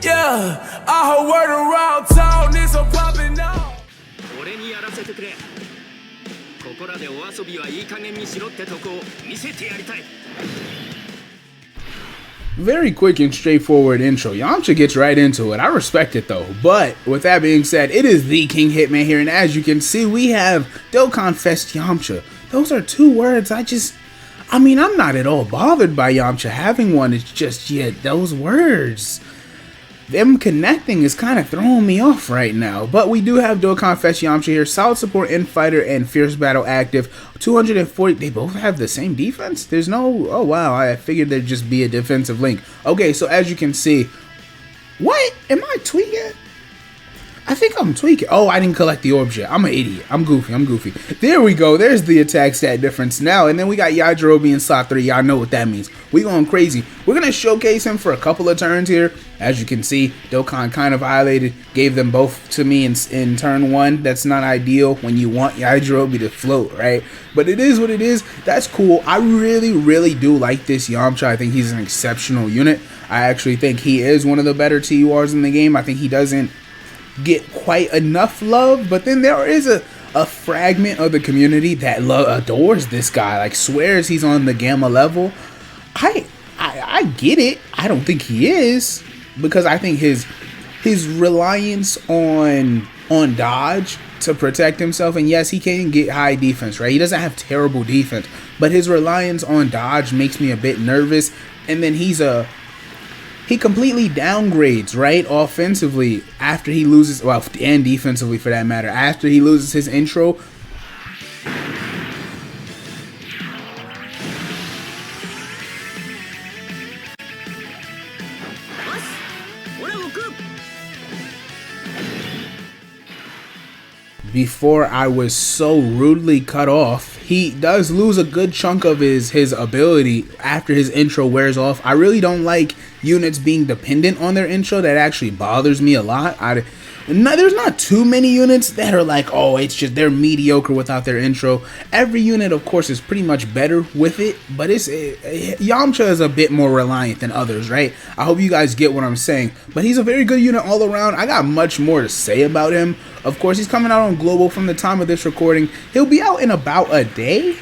Yeah, I heard word around town, it's a poppin' out. 俺にやらせてくれ。ここらでお遊びはいい加減にしろってとこを見せてやりたい。 Very quick and straightforward intro. Yamcha gets right into it. I respect it though. But with that being said, it is the King Hitman here, and as you can see, we have Dokkan Fest Yamcha. Those are two words I mean, I'm not at all bothered by Yamcha having one. It's just, yeah, those words. Them connecting is kind of throwing me off right now. But we do have Dokkan Fest Yamcha here. Solid support, Infighter, and Fierce Battle active. 240. They both have the same defense? There's no... Oh, wow. I figured there'd just be a defensive link. Okay, so as you can see... What? Am I tweaking? I think I'm tweaking. Oh, I didn't collect the orb yet. I'm an idiot. I'm goofy. There we go. There's the attack stat difference now. And then we got Yajirobe in slot 3. Y'all know what that means. We going crazy. We're going to showcase him for a couple of turns here. As you can see, Dokkan kind of violated. Gave them both to me in turn 1. That's not ideal when you want Yajirobe to float, right? But it is what it is. That's cool. I really do like this Yamcha. I think he's an exceptional unit. I actually think he is one of the better TURs in the game. I think he doesn't get quite enough love, but then there is a fragment of the community that adores this guy, like swears he's on the Gamma level. I get it. I don't think he is, because I think his reliance on dodge to protect himself, and yes, he can get high defense, right? He doesn't have terrible defense, but his reliance on dodge makes me a bit nervous. And then he completely downgrades, right, offensively after he loses, well, and defensively for that matter, after he loses his intro. Before I was so rudely cut off, he does lose a good chunk of his ability after his intro wears off. I really don't like units being dependent on their intro. That actually bothers me a lot. There's not too many units that are like, oh, it's just they're mediocre without their intro. Every unit, of course, is pretty much better with it, but Yamcha is a bit more reliant than others, right? I hope you guys get what I'm saying, but he's a very good unit all around. I got much more to say about him. Of course, he's coming out on Global from the time of this recording. He'll be out in about a day.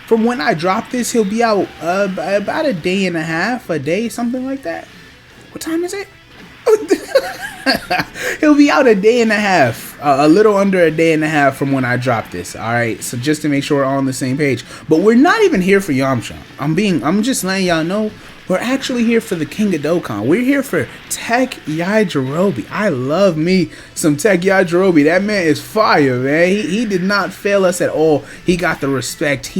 From when I drop this, he'll be out about a day and a half, something like that. What time is it? He'll be out a day and a half, a little under a day and a half from when I drop this. All right, so just to make sure we're all on the same page. But we're not even here for Yamcha. I'm just letting y'all know we're actually here for the King of Dokkan. We're here for Tech Yajirobe. I love me some Tech Yajirobe. That man is fire, man. He did not fail us at all. He got the respect.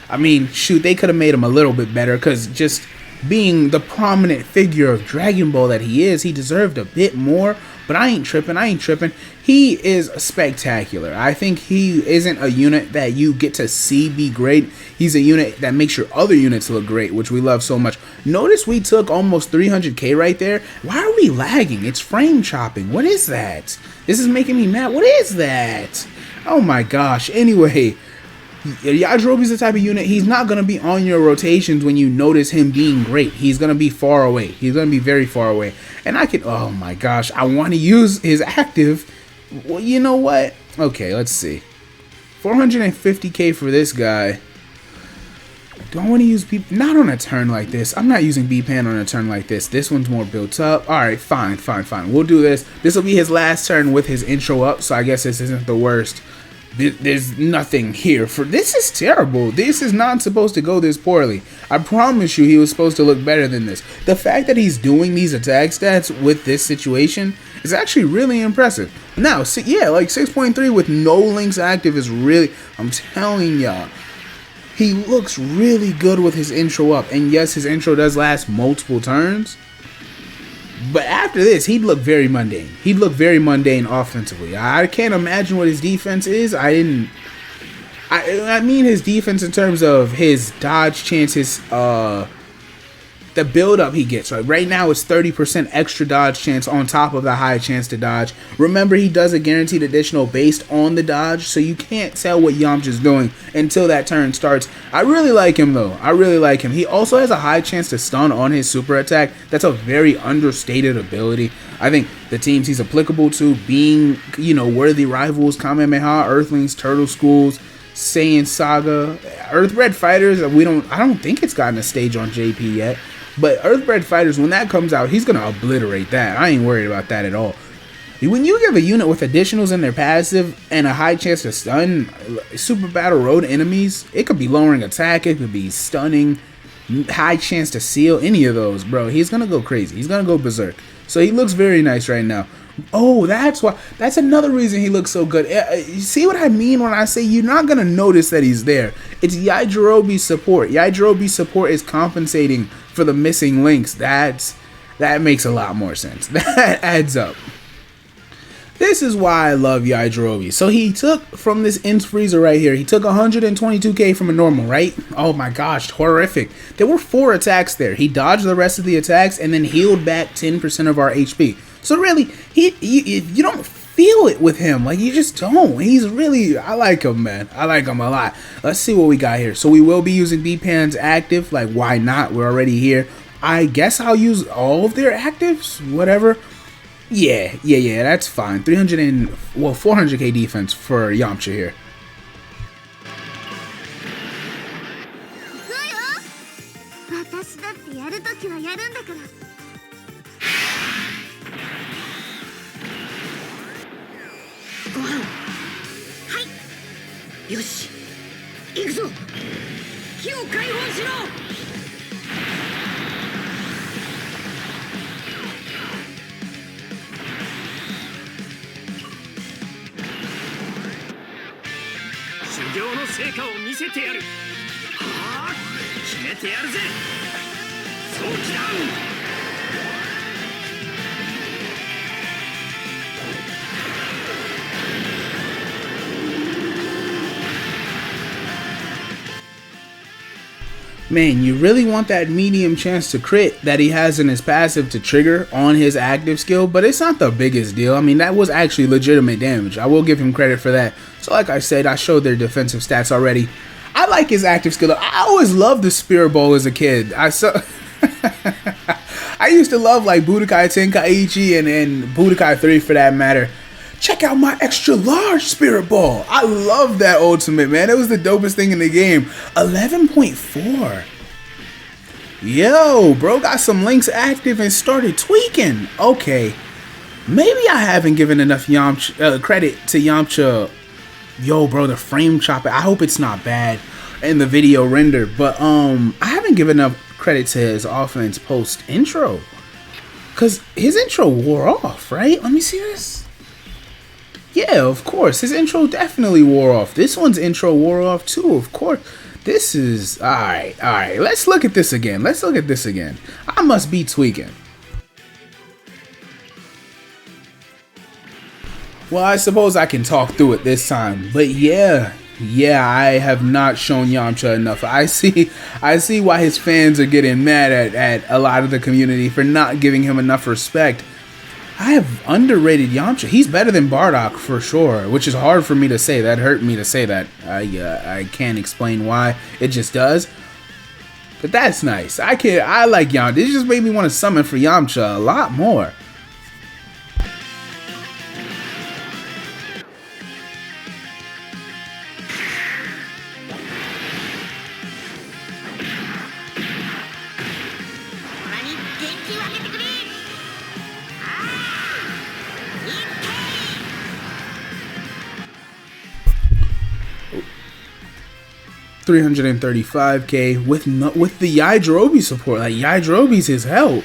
I mean, shoot, they could have made him a little bit better, because just being the prominent figure of Dragon Ball that he is, he deserved a bit more. But I ain't tripping. He is spectacular. I think he isn't a unit that you get to see be great. He's a unit that makes your other units look great, which we love so much. Notice we took almost 300k right there. Why are we lagging? It's frame chopping. What is that? This is making me mad. What is that? Oh my gosh. Anyway, Yajirobe is the type of unit, he's not going to be on your rotations when you notice him being great. He's going to be far away. He's going to be very far away. And oh my gosh, I want to use his active. Well, you know what? Okay, let's see. 450k for this guy. Do I want to use B? Not on a turn like this. I'm not using B-Pan on a turn like this. This one's more built up. Alright, fine. We'll do this. This will be his last turn with his intro up, so I guess this isn't the worst. There's nothing here for this. Is terrible. This is not supposed to go this poorly. I promise you he was supposed to look better than this. The fact that he's doing these attack stats with this situation is actually really impressive. Now, yeah, like 6.3 with no links active is really, I'm telling y'all, he looks really good with his intro up. And yes, his intro does last multiple turns, but after this, he'd look very mundane. He'd look very mundane offensively. I can't imagine what his defense is. I mean his defense in terms of his dodge chances, the build up he gets. Right now it's 30% extra dodge chance on top of the high chance to dodge. Remember, he does a guaranteed additional based on the dodge, so you can't tell what Yamcha's doing until that turn starts. I really like him though. I really like him. He also has a high chance to stun on his super attack. That's a very understated ability. I think the teams he's applicable to, being, you know, worthy rivals, Kamehameha, Earthlings, Turtle Schools, Saiyan Saga, Earthbred Fighters, I don't think it's gotten a stage on JP yet. But Earthbred Fighters, when that comes out, he's gonna obliterate that. I ain't worried about that at all. When you give a unit with additionals in their passive and a high chance to stun Super Battle Road enemies, it could be lowering attack, it could be stunning, high chance to seal, any of those, bro. He's gonna go crazy. He's gonna go berserk. So he looks very nice right now. Oh, that's why. That's another reason he looks so good. You see what I mean when I say you're not gonna notice that he's there? It's Yajirobe's support. Yajirobe's support is compensating for the missing links. That makes a lot more sense. That adds up. This is why I love Yajirobe. So he took from this Int Freezer right here, he took 122k from a normal, right? Oh my gosh, horrific. There were 4 attacks there. He dodged the rest of the attacks and then healed back 10% of our HP. So really, you don't feel it with him. Like, you just don't. He's really, I like him, man. I like him a lot. Let's see what we got here. So we will be using B-Pan's active. Like, why not? We're already here. I guess I'll use all of their actives, whatever. Yeah, that's fine. 400k defense for Yamcha here. Man, you really want that medium chance to crit that he has in his passive to trigger on his active skill, but it's not the biggest deal. I mean, that was actually legitimate damage. I will give him credit for that. So like I said, I showed their defensive stats already. I like his active skill. I always loved the Spirit Ball as a kid. I used to love like Budokai Tenkaichi and Budokai 3 for that matter. Check out my extra large Spirit Ball. I love that ultimate, man. It was the dopest thing in the game. 11.4. Yo, bro got some links active and started tweaking. Okay. Maybe I haven't given enough credit to Yamcha. Yo, bro, the frame chopper. I hope it's not bad in the video render. But I haven't given enough credit to his offense post intro. Because his intro wore off, right? Let me see this. Yeah, of course. His intro definitely wore off. This one's intro wore off too, of course. This is... Alright. Let's look at this again. I must be tweaking. Well, I suppose I can talk through it this time. But yeah, I have not shown Yamcha enough. I see why his fans are getting mad at a lot of the community for not giving him enough respect. I have underrated Yamcha. He's better than Bardock for sure, which is hard for me to say. That hurt me to say that. I can't explain why. It just does. But that's nice. I like Yamcha. This just made me want to summon for Yamcha a lot more. $335k with the Yajirobe support. Like, Yajirobe's his help.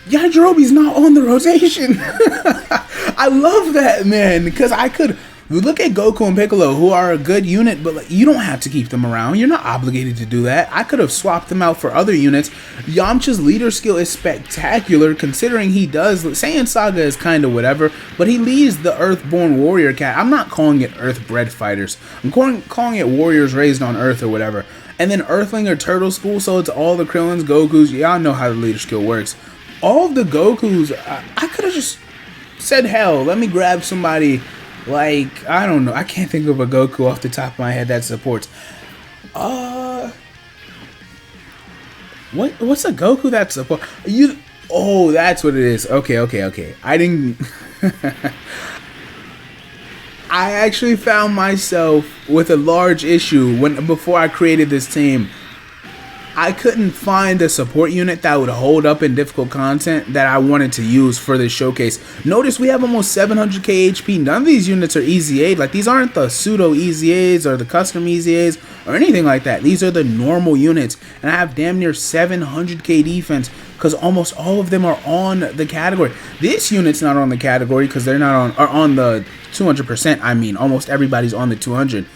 Yajirobe's not on the rotation. I love that, man, because I could look at Goku and Piccolo, who are a good unit, but like, you don't have to keep them around. You're not obligated to do that. I could have swapped them out for other units. Yamcha's leader skill is spectacular, considering he does. Saiyan Saga is kind of whatever, but he leads the Earthborn Warrior cat. I'm not calling it Earthbred Fighters. I'm calling it Warriors Raised on Earth or whatever. And then Earthling or Turtle School, so it's all the Krillins, Gokus. Y'all know how the leader skill works. All of the Gokus, I could have just said, hell, let me grab somebody like, I don't know. I can't think of a Goku off the top of my head that supports. What's a Goku that supports? Oh, that's what it is. Okay. I didn't... I actually found myself with a large issue before I created this team. I couldn't find a support unit that would hold up in difficult content that I wanted to use for this showcase. Notice we have almost 700k HP. None of these units are easy aid. Like, these aren't the pseudo easy aids or the custom easy aids or anything like that. These are the normal units, and I have damn near 700k defense because almost all of them are on the category. This unit's not on the category because they're not on the 200%. I mean, almost everybody's on the 200.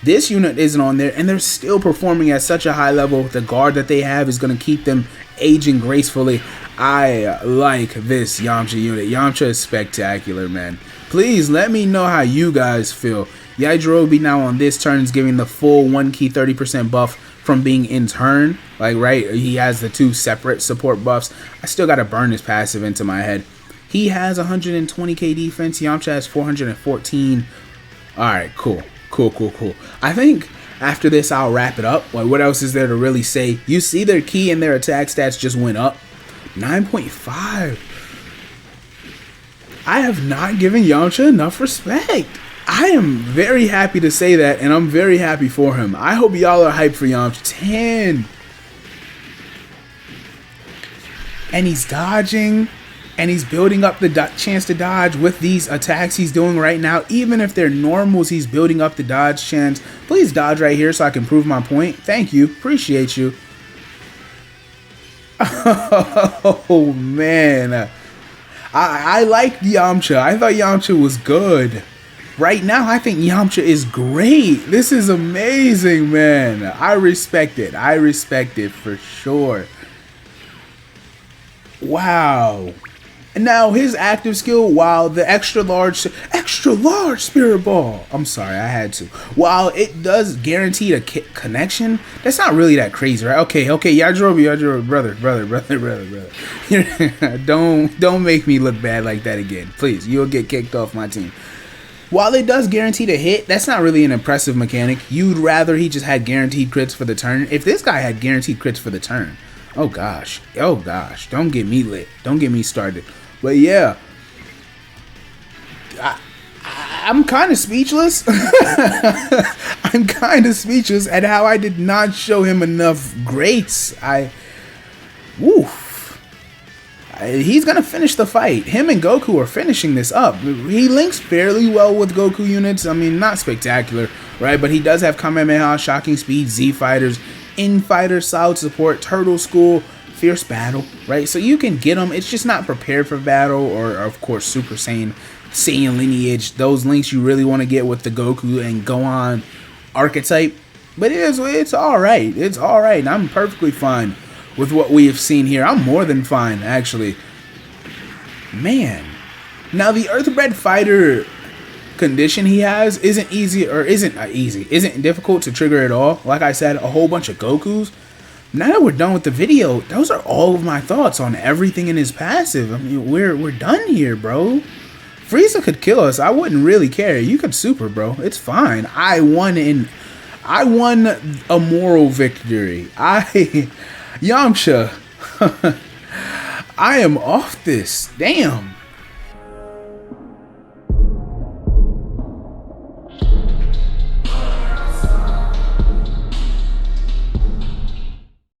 This unit isn't on there, and they're still performing at such a high level. The guard that they have is going to keep them aging gracefully. I like this Yamcha unit. Yamcha is spectacular, man. Please let me know how you guys feel. Yajirobe now on this turn is giving the full 1 key 30% buff from being in turn. Like, right, he has the 2 separate support buffs. I still got to burn his passive into my head. He has 120k defense. Yamcha has 414. Alright, cool. I think after this, I'll wrap it up. Like, what else is there to really say? You see their key and their attack stats just went up. 9.5. I have not given Yamcha enough respect. I am very happy to say that, and I'm very happy for him. I hope y'all are hyped for Yamcha. 10. And he's dodging. And he's building up the chance to dodge with these attacks he's doing right now. Even if they're normals, he's building up the dodge chance. Please dodge right here so I can prove my point. Thank you. Appreciate you. Oh, man. I like Yamcha. I thought Yamcha was good. Right now, I think Yamcha is great. This is amazing, man. I respect it. I respect it for sure. Wow. Now his active skill, while the extra large spirit ball, I'm sorry, I had to. While it does guarantee a connection, that's not really that crazy, right? Okay, Yajirobe, brother. Don't make me look bad like that again, please. You'll get kicked off my team. While it does guarantee to hit, that's not really an impressive mechanic. You'd rather he just had guaranteed crits for the turn. If this guy had guaranteed crits for the turn, oh gosh, don't get me lit, don't get me started. But yeah, I'm kind of speechless. I'm kind of speechless at how I did not show him enough grace. He's gonna finish the fight. Him and Goku are finishing this up. He links fairly well with Goku units. I mean, not spectacular, right? But he does have Kamehameha, Shocking Speed, Z Fighters, In-Fighter, Solid Support, Turtle School, Fierce Battle, right? So you can get them. It's just not prepared for battle, or of course Super Saiyan lineage. Those links you really want to get with the Goku and Gohan archetype. But it's all right. It's all right. And I'm perfectly fine with what we have seen here. I'm more than fine, actually. Man, now the Earthbred fighter condition he has isn't difficult to trigger at all. Like I said, a whole bunch of Gokus. Now that we're done with the video, those are all of my thoughts on everything in his passive. I mean, we're done here, bro. Frieza could kill us. I wouldn't really care. You could super, bro. It's fine. I won a moral victory. Yamcha. I am off this. Damn.